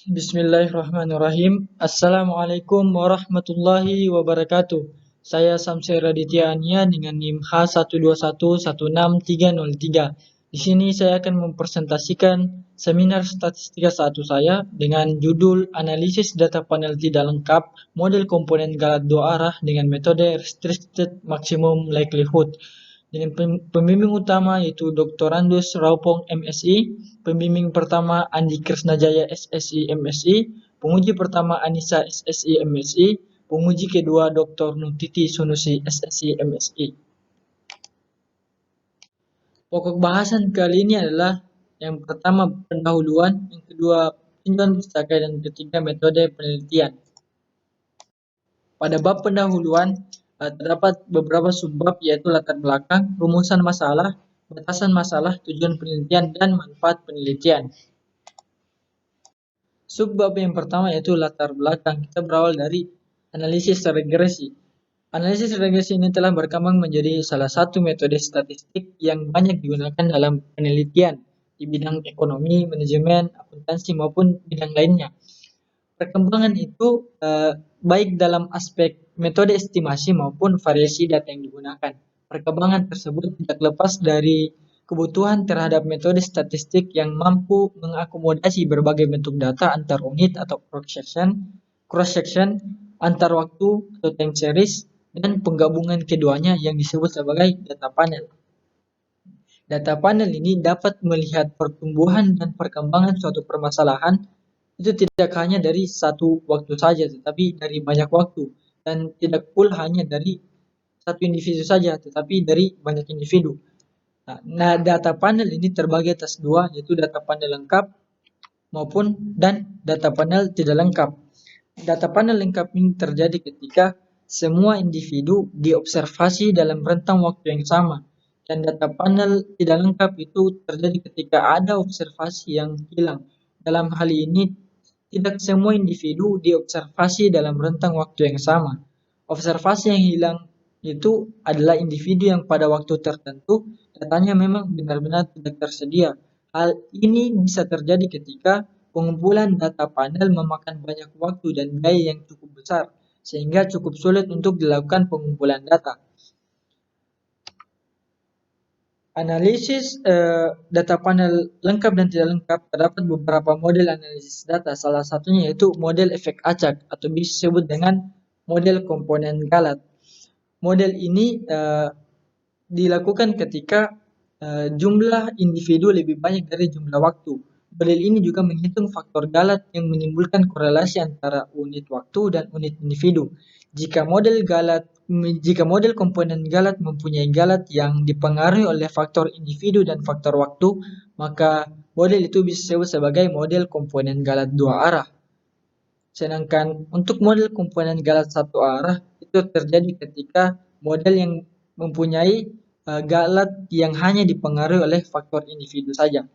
Bismillahirrahmanirrahim. Assalamualaikum warahmatullahi wabarakatuh. Saya Samsir Raditya Ania dengan NIM H121161303. Di sini saya akan mempresentasikan seminar statistika 1 saya dengan judul Analisis Data Panel Tidak Lengkap, Model Komponen Galat Dua Arah dengan Metode Restricted Maximum Likelihood. Dengan pembimbing utama yaitu Dr. Randus Raupong MSI, pembimbing pertama Andi Krisnajaya SSI MSI, penguji pertama Anissa SSI MSI, penguji kedua Dr. Nutiti Sunusi SSI MSI. Pokok bahasan kali ini adalah yang pertama pendahuluan, yang kedua tinjauan pustaka, dan ketiga metode penelitian. Pada bab pendahuluan terdapat beberapa subbab yaitu latar belakang, rumusan masalah, batasan masalah, tujuan penelitian, dan manfaat penelitian. Subbab yang pertama yaitu latar belakang. Kita berawal dari analisis regresi. Analisis regresi ini telah berkembang menjadi salah satu metode statistik yang banyak digunakan dalam penelitian di bidang ekonomi, manajemen, akuntansi, maupun bidang lainnya. Perkembangan itu baik dalam aspek metode estimasi maupun variasi data yang digunakan. Perkembangan tersebut tidak lepas dari kebutuhan terhadap metode statistik yang mampu mengakomodasi berbagai bentuk data antar unit atau cross-section, antar waktu atau time series, dan penggabungan keduanya yang disebut sebagai data panel. Data panel ini dapat melihat pertumbuhan dan perkembangan suatu permasalahan itu tidak hanya dari satu waktu saja, tetapi dari banyak waktu, dan tidak pula hanya dari satu individu saja, tetapi dari banyak individu. Nah, data panel ini terbagi atas dua, yaitu data panel lengkap dan data panel tidak lengkap. Data panel lengkap ini terjadi ketika semua individu diobservasi dalam rentang waktu yang sama. Dan data panel tidak lengkap itu terjadi ketika ada observasi yang hilang. Dalam hal ini, tidak semua individu diobservasi dalam rentang waktu yang sama. Observasi yang hilang itu adalah individu yang pada waktu tertentu datanya memang benar-benar tidak tersedia. Hal ini bisa terjadi ketika pengumpulan data panel memakan banyak waktu dan biaya yang cukup besar, sehingga cukup sulit untuk dilakukan pengumpulan data. Analisis data panel lengkap dan tidak lengkap, terdapat beberapa model analisis data. Salah satunya yaitu model efek acak atau disebut dengan model komponen galat. Model ini dilakukan ketika jumlah individu lebih banyak dari jumlah waktu. Model ini juga menghitung faktor galat yang menimbulkan korelasi antara unit waktu dan unit individu. Jika model komponen galat mempunyai galat yang dipengaruhi oleh faktor individu dan faktor waktu, maka model itu bisa disebut sebagai model komponen galat dua arah. Sedangkan untuk model komponen galat satu arah itu terjadi ketika model yang mempunyai galat yang hanya dipengaruhi oleh faktor individu saja.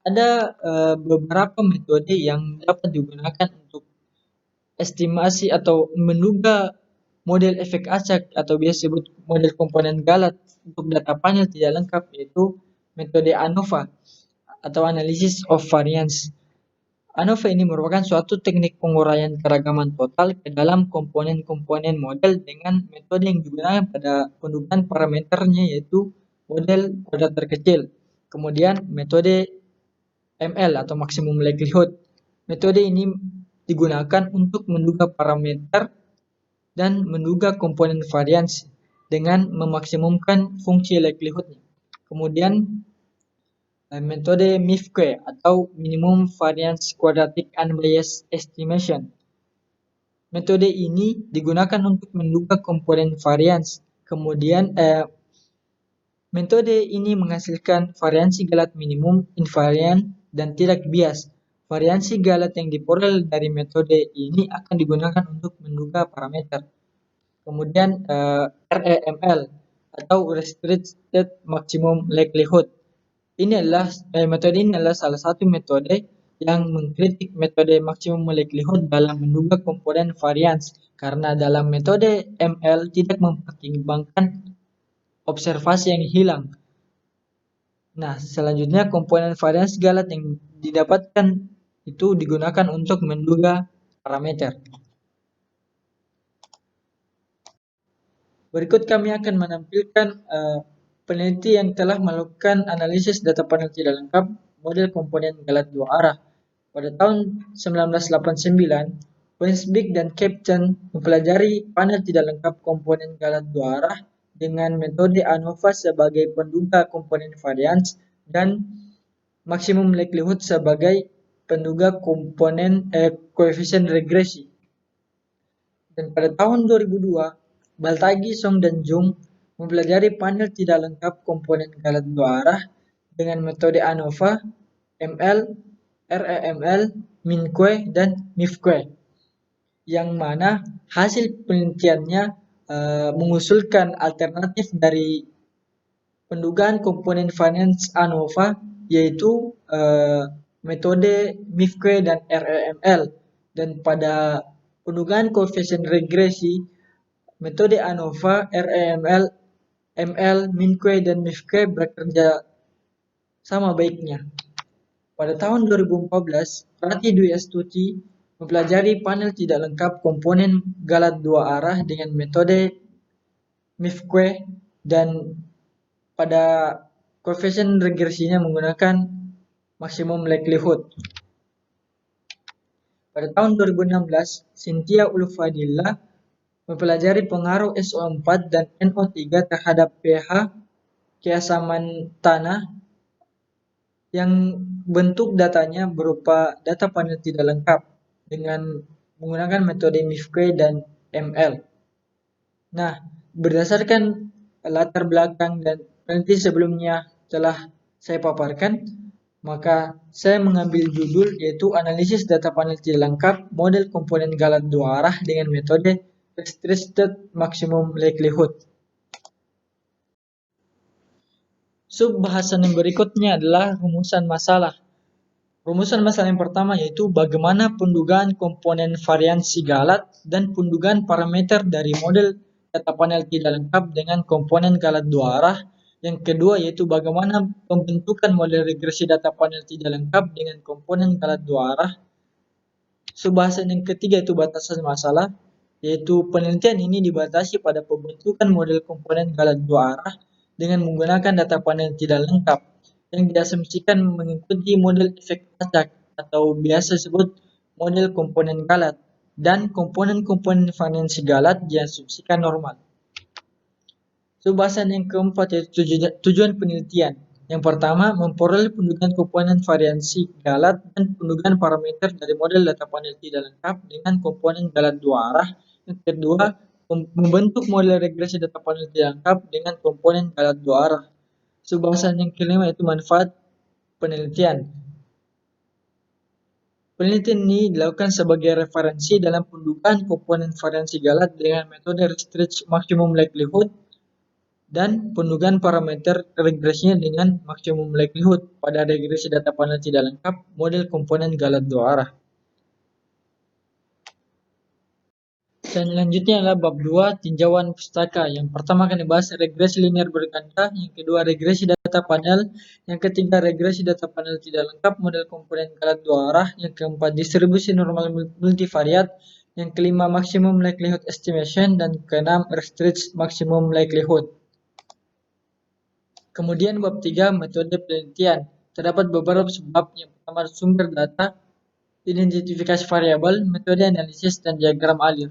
Ada beberapa metode yang dapat digunakan untuk estimasi atau menduga model efek acak atau biasa disebut model komponen galat untuk data panel tidak lengkap, yaitu metode ANOVA atau Analysis of Variance. ANOVA ini merupakan suatu teknik penguraian keragaman total ke dalam komponen-komponen model dengan metode yang digunakan pada pendudukan parameternya, yaitu model pada terkecil. Kemudian metode ML atau Maximum Likelihood. Metode ini digunakan untuk menduga parameter dan menduga komponen variansi dengan memaksimumkan fungsi likelihood-nya. Kemudian metode MIFQ atau Minimum Variance Quadratic Unbiased Estimation. Metode ini digunakan untuk menduga komponen varians. Kemudian metode ini menghasilkan variansi galat minimum, invariant, dan tidak bias. Variansi galat yang diperoleh dari metode ini akan digunakan untuk menduga parameter. Kemudian REML atau Restricted Maximum Likelihood. Metode ini adalah salah satu metode yang mengkritik metode Maximum Likelihood dalam menduga komponen varians, karena dalam metode ML tidak mempertimbangkan observasi yang hilang. Nah, selanjutnya komponen varians galat yang didapatkan itu digunakan untuk menduga parameter. Berikut kami akan menampilkan peneliti yang telah melakukan analisis data panel tidak lengkap model komponen galat dua arah. Pada tahun 1989, Wensbeek dan Captain mempelajari panel tidak lengkap komponen galat dua arah dengan metode ANOVA sebagai penduga komponen varians dan maksimum likelihood sebagai penduga komponen koefisien regresi. Dan pada tahun 2002, Baltagi, Song, dan Jung mempelajari panel tidak lengkap komponen galat dua arah dengan metode ANOVA, ML, REML, MinQue, dan MIFQue, yang mana hasil penelitiannya mengusulkan alternatif dari pendugaan komponen varians ANOVA, yaitu metode MIFQue dan REML. Dan pada pendugaan koefisien regresi, metode ANOVA, REML, ML, MinQue, dan MIFQue bekerja sama baiknya. Pada tahun 2014, Prati Dwi Astuti mempelajari panel tidak lengkap komponen galat dua arah dengan metode MIFQue dan pada koefisien regresinya menggunakan maksimum likelihood. Pada tahun 2016, Cynthia Ulfadilla mempelajari pengaruh SO4 dan NO3 terhadap pH keasaman tanah yang bentuk datanya berupa data panel tidak lengkap dengan menggunakan metode MIFQue dan ML. Nah, berdasarkan latar belakang dan peneliti sebelumnya telah saya paparkan, maka saya mengambil judul yaitu analisis data panel tidak lengkap model komponen galat dua arah dengan metode restricted maximum likelihood. Subbahasan yang berikutnya adalah rumusan masalah. Rumusan masalah yang pertama yaitu bagaimana pendugaan komponen variansi galat dan pendugaan parameter dari model data panel tidak lengkap dengan komponen galat dua arah. Yang kedua yaitu bagaimana pembentukan model regresi data panel tidak lengkap dengan komponen galat dua arah. Subbahasan yang ketiga itu batasan masalah, yaitu penelitian ini dibatasi pada pembentukan model komponen galat dua arah dengan menggunakan data panel tidak lengkap yang diasumsikan mengikuti model efek acak atau biasa disebut model komponen galat, dan komponen-komponen variansi galat diasumsikan normal. Subbahasan yang keempat yaitu tujuan penelitian. Yang pertama, memperoleh pendugaan komponen variansi galat dan pendugaan parameter dari model data panel tidak lengkap dengan komponen galat dua arah. Yang kedua, membentuk model regresi data panel tidak lengkap dengan komponen galat dua arah. Subbahasan yang kelima yaitu manfaat penelitian. Penelitian ini dilakukan sebagai referensi dalam pendugaan komponen variansi galat dengan metode restrict maximum likelihood dan pendugaan parameter regresinya dengan maksimum likelihood pada regresi data panel tidak lengkap model komponen galat dua arah. Selanjutnya adalah bab 2 tinjauan pustaka. Yang pertama akan dibahas regresi linear berganda, yang kedua regresi data panel, yang ketiga regresi data panel tidak lengkap model komponen galat dua arah, yang keempat distribusi normal multivariat, yang kelima maximum likelihood estimation, dan keenam restrict maximum likelihood. Kemudian bab 3 metode penelitian. Terdapat beberapa sebab. Yang pertama sumber data, identifikasi variabel, metode analisis, dan diagram alir.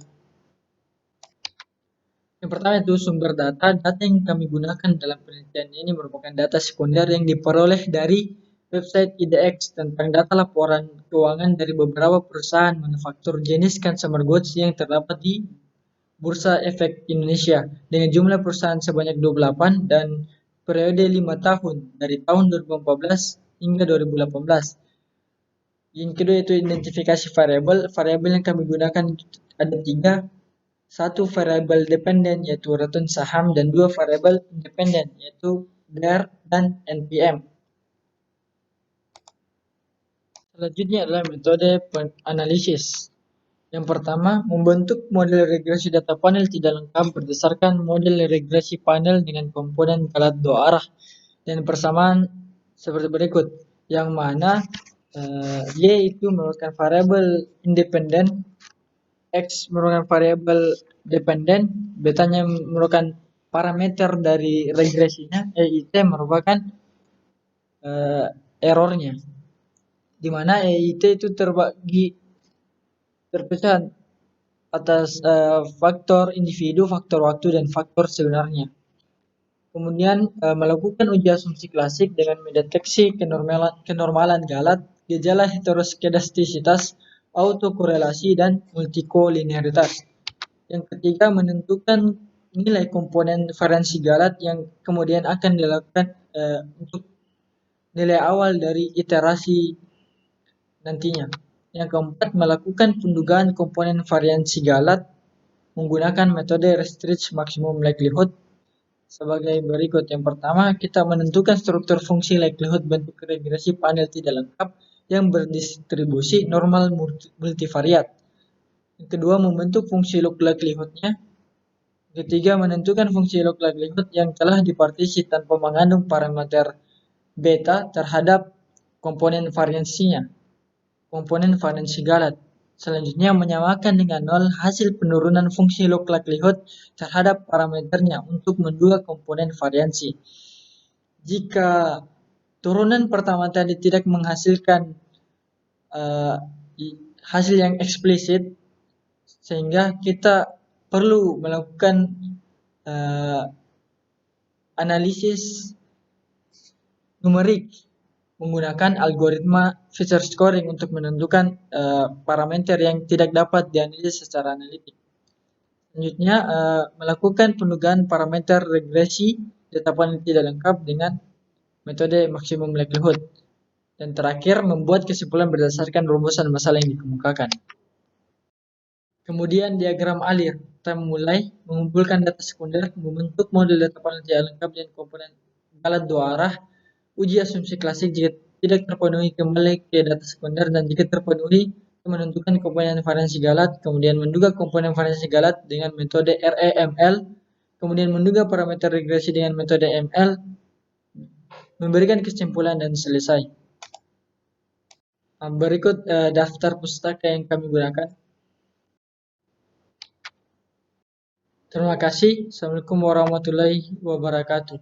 Yang pertama itu sumber data. Data yang kami gunakan dalam penelitian ini merupakan data sekunder yang diperoleh dari website IDX tentang data laporan keuangan dari beberapa perusahaan manufaktur jenis consumer goods yang terdapat di Bursa Efek Indonesia dengan jumlah perusahaan sebanyak 28 dan periode 5 tahun dari tahun 2014 hingga 2018. Yang kedua itu identifikasi variabel. Variabel yang kami gunakan ada 3. Satu variabel dependen yaitu return saham dan 2 variabel independen yaitu DER dan NPM. Selanjutnya adalah metode analisis. Yang pertama, membentuk model regresi data panel tidak lengkap berdasarkan model regresi panel dengan komponen galat dua arah dan persamaan seperti berikut, yang mana Y itu merupakan variabel independen, X merupakan variabel dependen, betanya merupakan parameter dari regresinya, EIT merupakan errornya, di mana EIT itu terpecah atas faktor individu, faktor waktu, dan faktor sebenarnya. Kemudian melakukan uji asumsi klasik dengan mendeteksi kenormalan galat, gejala heteroskedastisitas, autokorelasi, dan multikolinearitas. Yang ketiga, menentukan nilai komponen variansi galat yang kemudian akan dilakukan untuk nilai awal dari iterasi nantinya. Yang keempat, melakukan pendugaan komponen variansi galat menggunakan metode Restrict Maximum Likelihood sebagai berikut. Yang pertama, kita menentukan struktur fungsi likelihood bentuk regresi panel tidak lengkap yang berdistribusi normal multivariat. Yang kedua, membentuk fungsi log likelihood-nya. Ketiga, menentukan fungsi log likelihood yang telah dipartisi tanpa mengandung parameter beta terhadap komponen variansinya, komponen variansi galat. Selanjutnya, menyamakan dengan nol hasil penurunan fungsi log likelihood terhadap parameternya untuk menduga komponen variansi. Jika turunan pertama tadi tidak menghasilkan hasil yang eksplisit, sehingga kita perlu melakukan analisis numerik menggunakan algoritma feature scoring untuk menentukan parameter yang tidak dapat dianalisis secara analitik. Selanjutnya, melakukan pendugaan parameter regresi data panel tidak lengkap dengan metode maksimum likelihood. Dan terakhir, membuat kesimpulan berdasarkan rumusan masalah yang dikemukakan. Kemudian diagram alir, kita mulai mengumpulkan data sekunder, membentuk model data panel tidak lengkap dan komponen galat dua arah, uji asumsi klasik jika tidak terpenuhi kembali ke data sekunder, dan jika terpenuhi menentukan komponen variansi galat, kemudian menduga komponen variansi galat dengan metode REML, kemudian menduga parameter regresi dengan metode ML, memberikan kesimpulan dan selesai. Berikut daftar pustaka yang kami gunakan. Terima kasih. Assalamualaikum warahmatullahi wabarakatuh.